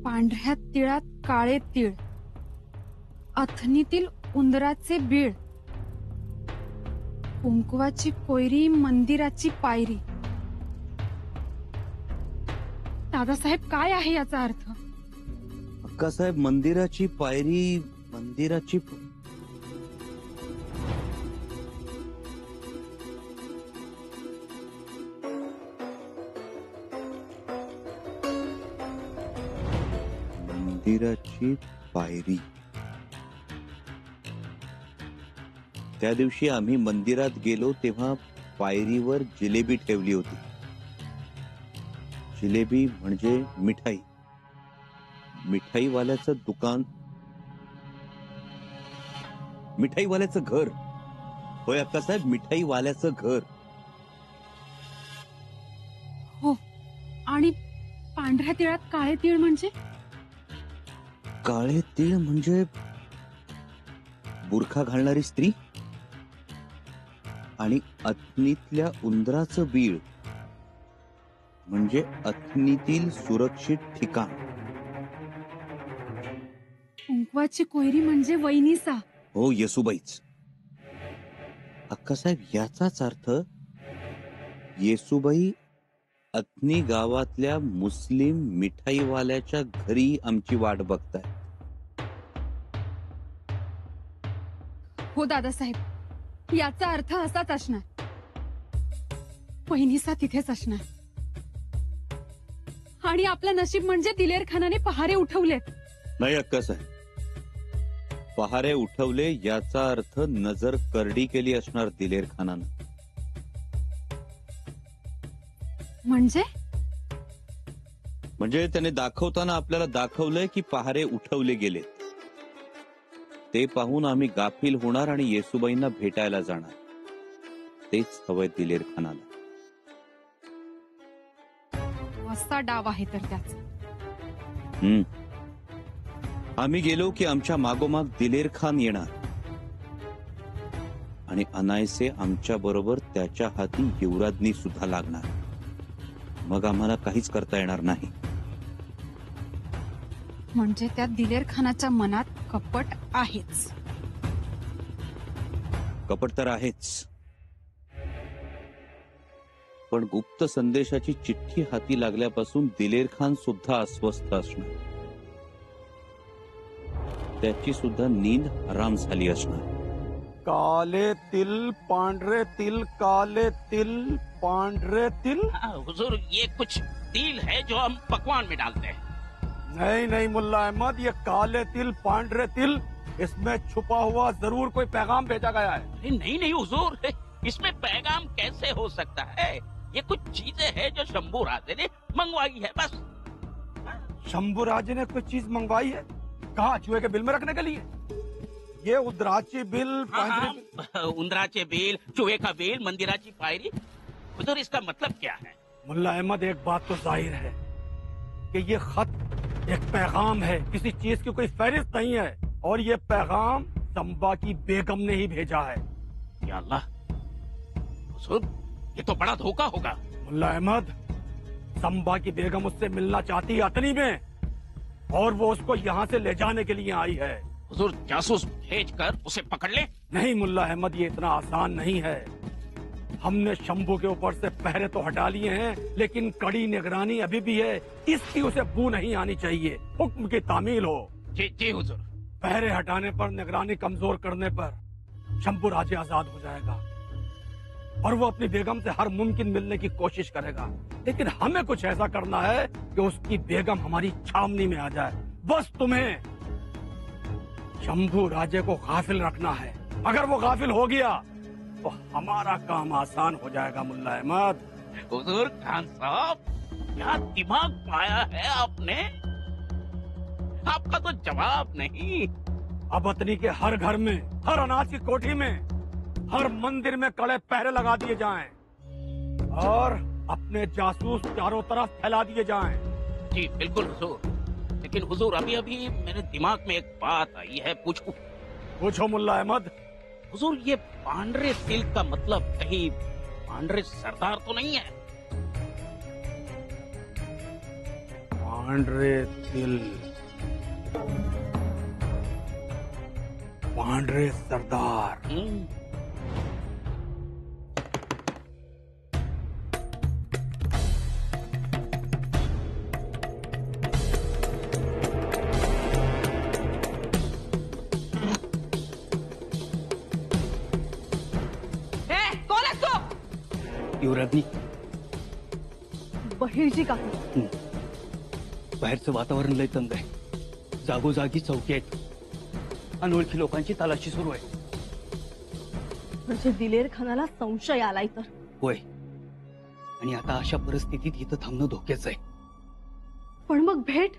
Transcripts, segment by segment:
पांढऱ्या तिळात काळे तीळ, अथनीतील उंदराचे बीळ, कुंकवाची कोयरी मंदिराची पायरी. दादासाहेब काय आहे याचा अर्थ? अक्कासाहेब, मंदिराची पायरी, मंदिराची मंदिराची पायरी. त्या दिवशी आम्ही मंदिरात गेलो तेव्हा पायरीवर जिलेबी ठेवली होती. जिलेबी म्हणजे मिठाई. मिठाईवाल्याचं दुकान, मिठाईवाल्याचं घर. होय अक्कासाहेब, मिठाईवाल्याचं घर. हो, आणि पांढऱ्या तिळात काळे तीळ म्हणजे? काळे तीळ म्हणजे बुरखा घालणारी स्त्री. आणि अथनीतल्या उंदराचं बीळ म्हणजे अथनीतील सुरक्षित ठिकाण. कुंकवाची कोयरी म्हणजे वैनिसा. हो, येसुबाईच. अक्कासाहेब, याचाच अर्थ येसुबाई अथनी गावातल्या मुस्लिम मिठाईवाल्याच्या घरी आमची वाट बघताय. हो दादासाहेब, याचा अर्थ असाच असणार. वहिनीसा तिथेच असणार. आणि आपलं नशीब म्हणजे दिलेर खानाने पहारे उठवलेत. नाही अक्कासाहेब, पहारे उठवले याचा अर्थ नजर करडी केली असणार दिलेर खानानं. म्हणजे त्याने दाखवताना आपल्याला दाखवलंय की पहारे उठवले गेले. ते पाहून आम्ही गाफील होणार आणि येसुबाईंना भेटायला जाणार. तेच हवंय दिलेर खानाला. असा डाव आहे तर त्याचा. आम्ही गेलो की आमच्या मागोमाग दिलेर खान येणार आणि अनायसे आमच्या बरोबर त्याच्या हाती युवराज्ञी सुद्धा लागणार. मग आम्हाला काहीच करता येणार नाही. म्हणजे त्या दिलेर खानाच्या मनात कपट आहेच. कपट तर आहेच, पण गुप्त संदेशाची चिठ्ठी हाती लागल्यापासून दिलेर खान सुद्धा अस्वस्थ असणार. त्याची सुद्धा नींद हराम झाली असणार. काले तिल पांढरे तिल, काले तिल पांढरे तिल. हुजूर, ये कुछ तिल है जो हम पकवान में डालते हैं. नहीं नहीं मुल्ला अहमद, ये काले तिल पांढरे तिल, इसमें छुपा हुआ जरूर कोई पैगाम भेजा गया है. अरे नहीं नहीं हुजूर, इसमें पैगाम कैसे हो सकता है? ये कुछ चीजें हैं जो शंभू राजे ने मंगवाई है बस. शंभू राजे ने कोई चीज मंगवाई है? कहाँ? चूहे के बिल में रखने के लिए? ये उंदराची बिल, उंदराचे बिल, चूहे का बिल, मंदिराची पायरी. हुजूर, इसका मतलब क्या है? मुल्ला अहमद, एक बात तो जाहिर है कि ये खत एक पैगाम है, किसी चीज की कोई फहरिस्त नहीं है. और ये पैगाम संबा की बेगम ने ही भेजा है. या अल्लाह, हुजूर, ये तो बड़ा धोखा होगा. मुल्ला अहमद, संबा की बेगम उससे मिलना चाहती है अतनी में, और वो उसको यहाँ से ले जाने के लिए आई है. हुजूर, जासूस भेजकर उसे पकड़ ले. नहीं मुल्ला अहमद, ये इतना आसान नहीं है. हमने शंभू के ऊपर से पहरे तो हटा लिए हैं, लेकिन कड़ी निगरानी अभी भी है. इसकी उसे बू नहीं आनी चाहिए. हुक्म की तामील हो. जी जी हुजूर. पहरे हटाने पर, निगरानी कमजोर करने पर शंभू राजे आजाद हो जाएगा और वो अपनी बेगम से हर मुमकिन मिलने की कोशिश करेगा. लेकिन हमें कुछ ऐसा करना है कि उसकी बेगम हमारी छावनी में आ जाए. बस तुम्हें शंभू राजे को गाफिल रखना है. अगर वो गाफिल हो गया तो हमारा काम आसान हो जाएगा. मुल्ला अहमद. हुजूर खान साहब, क्या दिमाग पाया है आपने? आपका तो जवाब नहीं. अब अतनी के हर घर में, हर अनाज की कोठी में, हर मंदिर में कड़े पहरे लगा दिए जाएं और अपने जासूस चारों तरफ फैला दिए जाएं. जी बिल्कुल हुजूर. लेकिन हुजूर, अभी अभी मेरे दिमाग में एक बात आई है, पूछूं? पूछो मुल्ला अहमद. हुजूर, ये पांढरे तिल का मतलब कहीं पांढरे सरदार तो नहीं है? पांढरे तिल, पांढरे सरदार. कोण आहेस तू? युवराजनी बहिर्जी काकू. बाहेरचं वातावरण लय तंग आहे. जागोजागी चौकी आहेत. अनोळखी लोकांची तलाशी सुरू आहे. म्हणजे दिलेर खानाला संशय आलाय तर. होय, आणि आता अशा परिस्थितीत इथं थांबणं धोक्याचं आहे. पण मग भेट?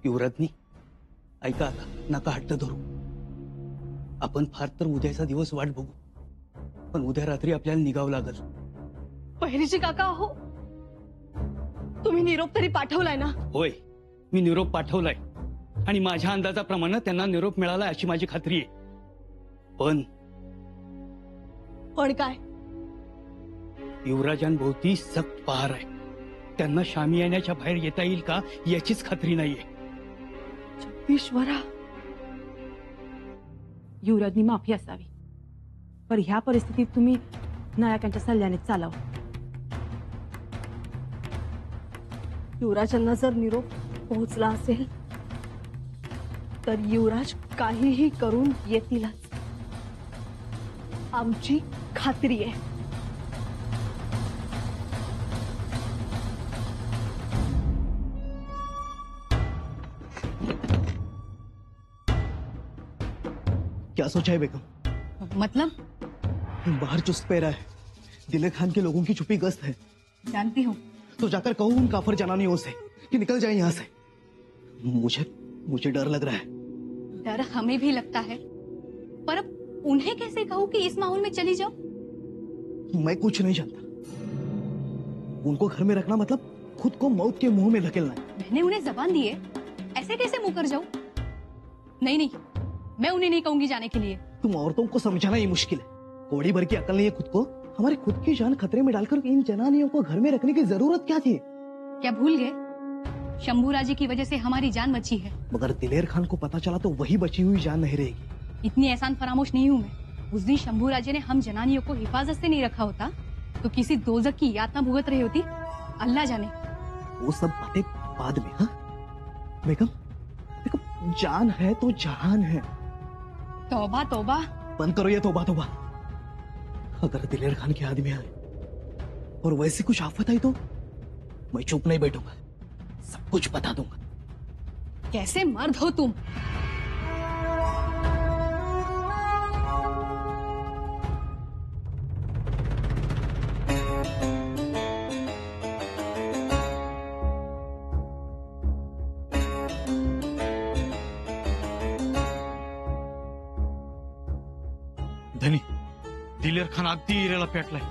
युवराजनी ऐका, आता नका हट्ट धरू. आपण फार तर उद्याचा दिवस वाट बघू, पण उद्या रात्री आपल्याला निघावं लागल. बहिर्जी काका हो, तुम्ही निरोप तरी पाठवलाय ना? होय, मी निरोप पाठवलाय आणि माझ्या अंदाजाप्रमाणे त्यांना निरोप मिळाला अशी माझी खात्री आहे. पण काय? युवराजांभोवती सक्त पहार आहे. त्यांना शामियान्याच्या बाहेर येता येईल का याचीच खात्री नाहीये. ईश्वरा, युवराजनी माफी असावी, पर ह्या परिस्थितीत तुम्ही नायकांच्या सल्ल्याने चालावं. युवराजांना जर निरोप पोहोचला असेल तर युवराज काहीही करून येतीलच, आमची खात्री आहे. क्या सोचा है बेगम? मतलब? बाहर चुस्त पैरा है. दिलेर खान के लोगों की छुपी गश्त है. जानती हूँ. तो जाकर कहो उन काफर जनानियों से कि निकल जाए यहाँ से. मुझे डर लग रहा है. डर हमें भी लगता है, पर अब उन्हें कैसे कहूँ कि इस माहौल में चली जाओ? मैं कुछ नहीं जानता. उनको घर में रखना मतलब खुद को मौत के मुंह में धकेलना है. मैंने उन्हें जबान दी है, ऐसे कैसे मुंह कर जाऊं? नहीं, मैं उन्हें नहीं कहूंगी जाने के लिए. तुम औरतों को समझाना ही मुश्किल है. कोड़ी भर की अकल नहीं है खुद को. हमारे खुद की जान खतरे में डालकर इन जनानियों को घर में रखने की जरूरत क्या थी? क्या भूल गए? शंभूराजी की वजह से हमारी जान बची है. मगर दिलेर खान को पता चला तो वही बची हुई जान नहीं रहेगी. इतनी एहसान फरामोश नहीं हूं मैं. उस दिन शंभूराजी ने हम जनानियों को हिफाजत से नहीं रखा होता तो किसी दोजक की यातना भुगत रही होती, अल्लाह जाने. वो सब बातें बाद में. हाँ बेगम, देखो जान है तो जहान है. तौबा तौबा. बंद करो ये तौबा. अगर दिलेर खान के आदमी आए और वैसी कुछ आफत आई तो मैं चुप नहीं बैठूंगा. सब कुछ बता दूंगा. कैसे मर्द हो तुम? धनी, दिलेर खान अगदी इरेला पेटलाय.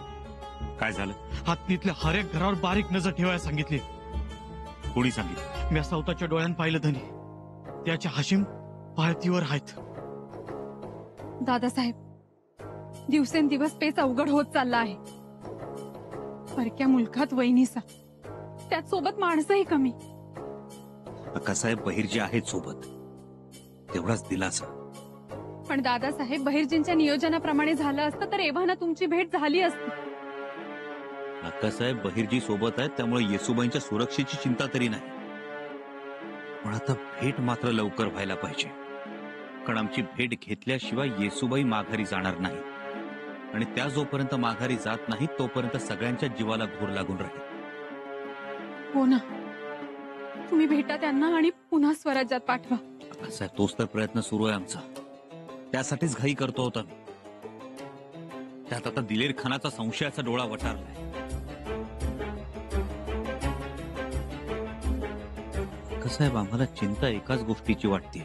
काय झालं? हातनीतल्या हर एक घरावर बारीक नजर ठेवायला सांगितली. कोणी सांगितलं? मी स्वतःच्या डोळ्यानं पाहिलं धनी. त्याच्या हाशिम पाळतीवर आहेत. दादासाहेब, दिवसेंदिवस पेच अवघड होत चालला आहे. परक्या मुलखात वहिनीसा, त्यात सोबत माणसंही कमी. अक्कासाहेब बहिर्जी आहेत सोबत, तेवढाच दिलासा. पण दादासाहेब, बहिर्जींच्या नियोजनाप्रमाणे झालं असतं तर एव्हाना तुमची भेट झाली असती. अक्कासाहेब बहिर्जी सोबत आहेत, त्यामुळे येसुबाईंच्या सुरक्षेची चिंता तरी नाही. पण आता भेट मात्र लवकर व्हायला पाहिजे, कारण आमची भेट घेतल्याशिवाय येसुबाई माघारी जाणार नाही. आणि त्या जोपर्यंत माघारी जात नाही तोपर्यंत सगळ्यांच्या जीवाला घोर लागून राहील. हो ना, तुम्ही भेटा त्यांना आणि पुन्हा स्वराज्यात पाठवा. अक्कासाहेब, तोच तर प्रयत्न सुरू आहे आमचा. त्यासाठीच घाई करतो होता मी. त्यात आता दिलेर खानाचा संशयाचा डोळा वटारलाय. साहेब, आम्हाला चिंता एकाच गोष्टीची वाटते.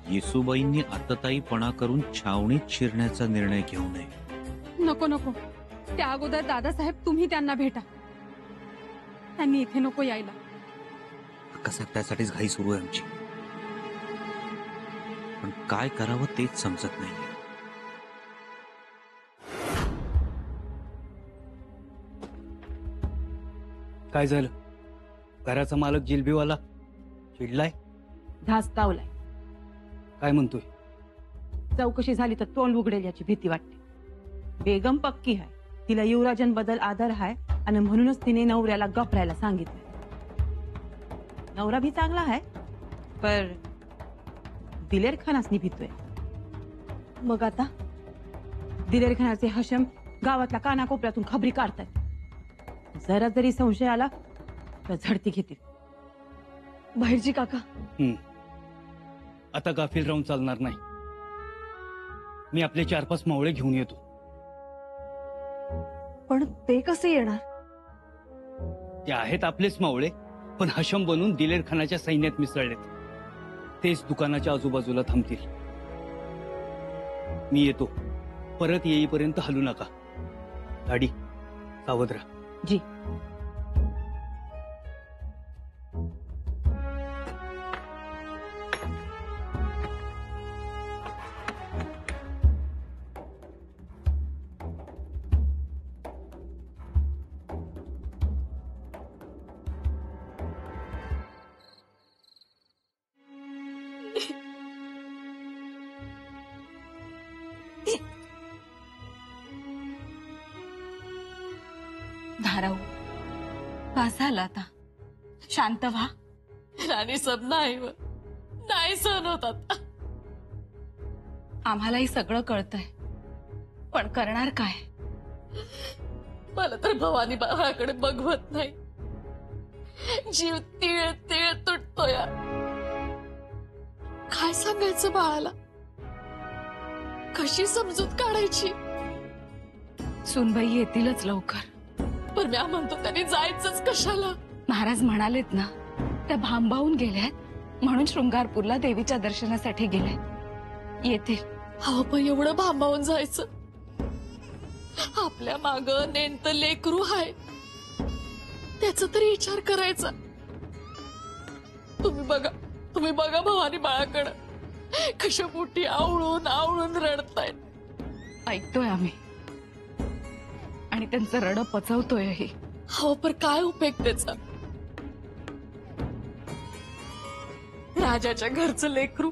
येसुबाईंनी आतताईपणा करून छावणीत शिरण्याचा निर्णय घेऊ नये. नको नको, त्या अगोदर दादासाहेब तुम्ही त्यांना भेटा. त्यांनी इथे नको यायला. साहेब, त्यासाठीच घाई सुरू आहे आमची. पण काय करावं तेच समजत नाही. काय झालं? घराचा मालक जिलबीवाला चिडलाय? धास्तावलाय. काय म्हणतोय? चौकशी झाली तर तोंड उघडेल याची भीती वाटते. बेगम पक्की आहे, तिला युवराजांबद्दल आदर आहे आणि म्हणूनच तिने नवऱ्याला गप राहायला सांगितलं. नवरा भी चांगला आहे, पर दिलेर खानाच भीतोय. मग आता दिलेर खानाचे हशम गावातल्या कानाकोपऱ्यातून खबरी काढतात. जरा जरी संशय आला तर झडती घेतील. बाहेरजी काका, आता गाफील राहून चालणार नाही. मी आपले 4-5 मावळे घेऊन येतो. पण ते कसे येणार? ते आहेत आपलेच मावळे, पण हशम बनून दिलेर खानाच्या सैन्यात मिसळलेत. तेच दुकानाच्या आजूबाजूला थांबतील. मी येतो. परत येईपर्यंत हलू नका. गाडी सावध राहा. जी. धाराऊ, बस झालं आता. शांत व्हा. राणी सब नाही सहन होतात. आम्हालाही सगळं कळतंय, पण करणार काय? मला तर भवानी बाळाकडे बघवत नाही. जीव तीळ तीळ तुटतोय. काय सांगायचं बाळाला? कशी समजूत काढायची? सुनबाई येतीलच लवकर. पण मी म्हणतो त्यांनी जायचंच कशाला? महाराज म्हणालेत ना, त्या भांबावून गेल्यात म्हणून शृंगारपूरला देवीच्या दर्शनासाठी गेल्यात. येतील. हो, पण एवढं भांबावून जायचं? आपल्या माग नेंत लेकरू आहे, त्याचा तरी विचार करायचा. तुम्ही बघा भवानी बाळाकडं कशा मोठी आवळून आवळून रडतायत. ऐकतोय आम्ही आणि त्यांचं रड पचवतोयही. हो, पण काय उपयोग त्याचा? राजाच्या घरचं लेकरू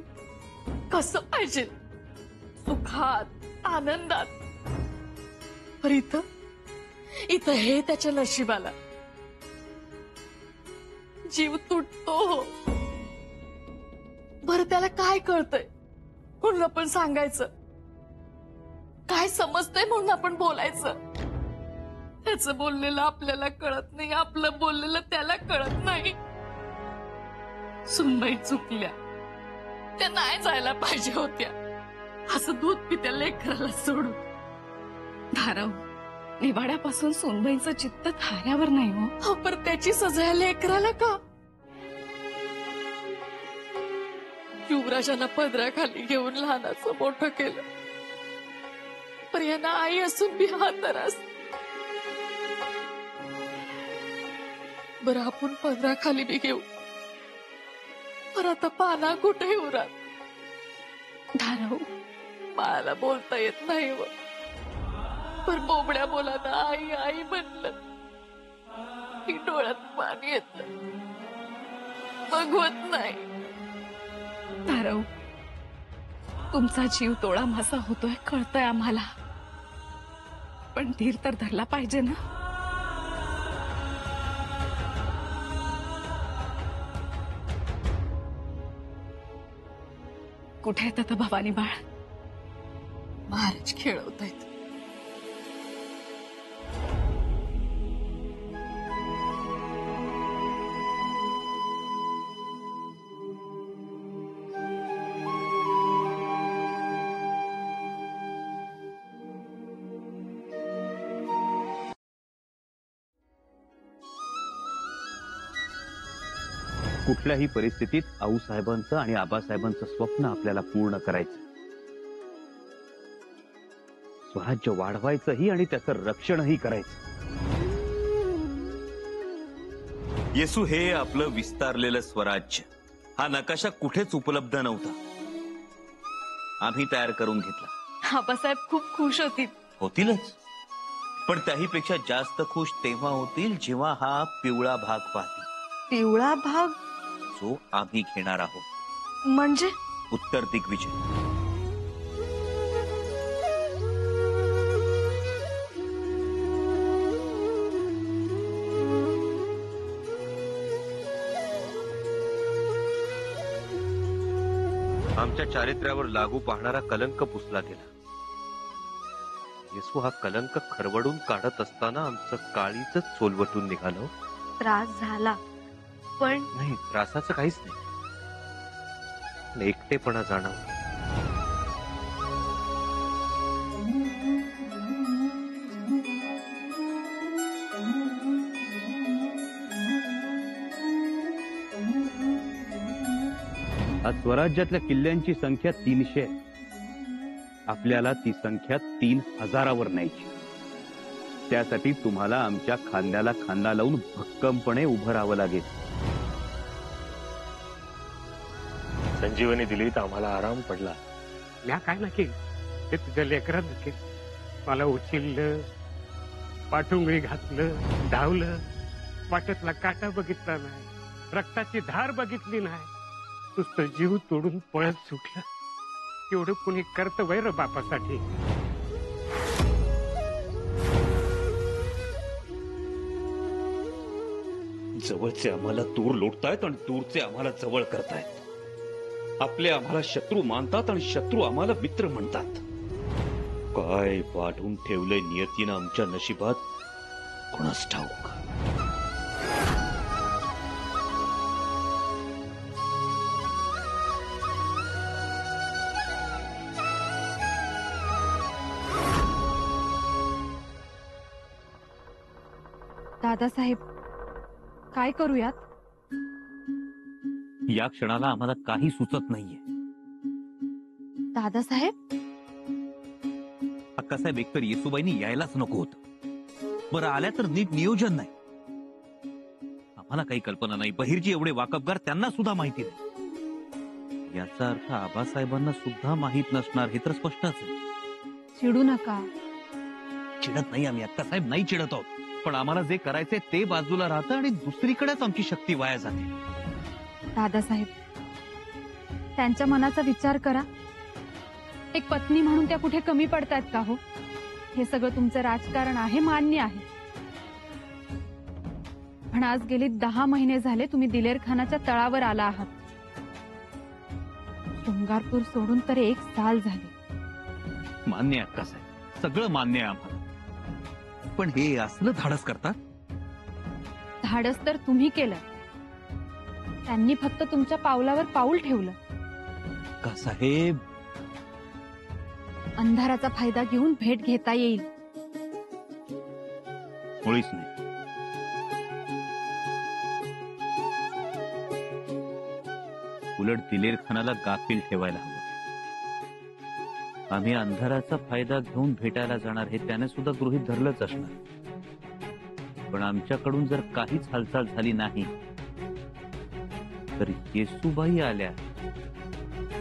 कसं पाहिजे? सुखात, आनंदात. पर इथं हे त्याच्या नशिबाला. जीव तुटतो. हो, बरं त्याला काय कळतंय म्हणून आपण सांगायचं? काय समजतंय म्हणून आपण बोलायचं? त्याचं बोललेलं आपल्याला कळत नाही, आपलं बोललेलं त्याला कळत नाही. सुनबाई चुकल्या, त्या नाही जायला पाहिजे होत्या. असं दूध पित्या लेकराला सोडून. धाराऊ, निवाड्यापासून सोनबाईंचं चित्त थाऱ्यावर नाही हो. हो, पण त्याची सजा लेकराला का? युवराजांना पदराखाली घेऊन लहानाचं मोठं केलं, पण यांना आई असून बी हा त्रास. बरं, आपण पदराखाली बी घेऊ, पण आता पाना कुठे युवराज? धाराऊ, बाळाला बोलता येत नाही व, पण बोबड्या बोलानं आई आई म्हणलं की डोळ्यात पाणी येतं. बघवत नाही. धाराऊ, तुमचा जीव तोळा मासा होतोय कळतंय आम्हाला, पण धीर तर धरला पाहिजे ना. कुठे आहेत आता भवानी बाळ? महाराज खेळवतायत. कुठल्याही परिस्थितीत आऊसाहेबांचं आणि आबासाहेबांचं स्वप्न आपल्याला पूर्ण करायचं. स्वराज्य वाढवायचंही आणि त्याचं रक्षणही करायचं. येसू हे आपलं विस्तारलेलं स्वराज्य. हा नकाशा कुठेच उपलब्ध नव्हता, आम्ही तयार करून घेतला. आबासाहेब खूप खुश होतीलच, पण त्याही पेक्षा जास्त खुश तेव्हा होतील जेव्हा हा पिवळा भाग पाहतील. पिवळा भाग जो आम्ही घेणार आहोत, म्हणजे उत्तर दिग्विजय. आमच्या चारित्र्यावर लागू पाहणारा कलंक पुसला गेला. येसू हा कलंक खरवडून काढत असताना आमचं काळीच सोलवटून निघालं. त्रास झाला, पण नाही, त्रासाचं काहीच नाही, पण एकटेपणा जाणवला. आज स्वराज्यातल्या किल्ल्यांची संख्या 300 आहे. आपल्याला ती संख्या 3000वर न्यायची. त्यासाठी तुम्हाला आमच्या खांद्याला खांदा लावून भक्कमपणे उभं राहावं लागेल. संजीवनी दिली तर आम्हाला आराम पडला. म्या काय ना केलं ते तुझ्या लेकरानं केलं. मला उचललं, पाठुंगळी घातलं, धावलं, वाटेतला काटा बघितला नाही, रक्ताची धार बघितली नाही, नुसतं जीव तोडून पळत सुटलं. एवढं कुणी कर्तव्य र बापासाठी. जवळचे आम्हाला दूर लोटतायत आणि दूरचे आम्हाला जवळ करतायत. आपले आम्हाला शत्रू मानतात आणि शत्रू आम्हाला मित्र म्हणतात. काय वाढून ठेवलंय नियतीनं आमच्या नशिबात, कोणास ठाऊक. दादासाहेब, काय करूयात? या क्षणाला आम्हाला काही सुचत नाहीये. दादासाहेब, अक्कासाहेब, एकतर येसूबाईंनी यायलाच नको होत. बरं, आल्या तर नीट नियोजन नाही. आम्हाला काही कल्पना नाही. बहिर्जी एवढे वाकबगार, त्यांना सुद्धा माहिती नाही. याचा अर्थ आबासाहेबांना सुद्धा माहित नसणार हे तर स्पष्टच आहे. चिडू नका. चिडत नाही आम्ही अक्कासाहेब, नाही चिडत आहोत. पण आम्हाला जे करायचे ते बाजूला राहतं आणि दुसरीकडेच आमची शक्ती वाया जाते. दादासाहेब, त्यांच्या मनाचा विचार करा. एक पत्नी म्हणून त्या कुठे कमी पडतायत का हो? हे सगळं तुमचं राजकारण आहे, मान्य आहे. पण आज गेली 10 महिने झाले तुम्ही दिलेर खानाच्या तळावर आला आहात. शृंगारपूर सोडून तर 1 साल झाले. मान्य आहे अक्कासाहेब, सगळं मान्य आहे आम्हाला. पण हे असलं धाडस करतात? धाडस तर तुम्ही केलं. त्यांनी फक्त तुमच्या पावलावर पाऊल ठेवलं. का साहेब, अंधाराचा फायदा घेऊन भेट घेता येईल. मुळीच नाही. उलट दिलेर खानाला गाफील ठेवायला हवं. आम्ही अंधाराचा फायदा घेऊन भेटायला जाणार हे त्याने सुद्धा गृहीत धरलंच असणार. पण आमच्याकडून जर काहीच हालचाल झाली नाही तर येसूबाई आल्या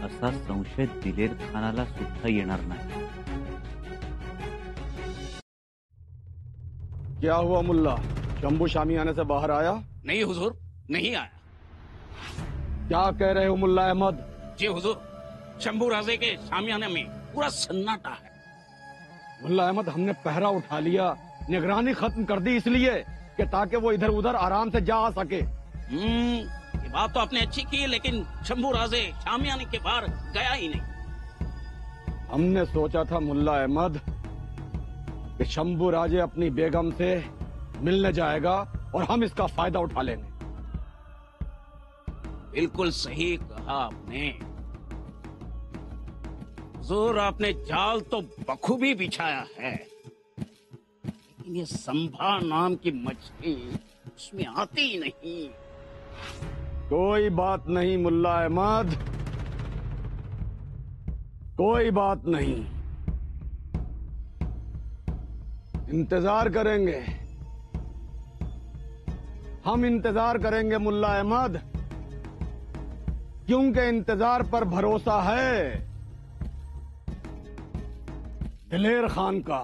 असा संशय दिलेर खानाला सुद्धा येणार नाही. क्या हुआ मुल्ला? शंभू शामी आने से बाहर आया? नहीं हुजूर, नहीं आया. क्या कह रहे हो मुल्ला अहमद? जी हुजूर, शंभू राजे के शामियाने में पूरा सन्नाटा है. मुल्ला अहमद, हमने पहरा उठा लिया, निगरानी खत्म कर दी इसलिए कि ताकि वो इधर उधर आराम से जा आ सके. ये बात तो आपने अच्छी की, लेकिन शंभू राजे शामियाने के बाहर गया ही नहीं. हमने सोचा था मुल्ला अहमद कि शंभू राजे अपनी बेगम से मिलने जाएगा और हम इसका फायदा उठा लेंगे. बिल्कुल सही कहा आपने. हुजूर, आपने जाल तो बखूबी बिछाया है, लेकिन ये संभा नाम की मछली उसमें आती ही नहीं. कोई बात नहीं मुल्ला अहमद, कोई बात नहीं. इंतजार करेंगे, हम इंतजार करेंगे मुल्ला अहमद, क्योंकि इंतजार पर भरोसा है दिलेर खान का.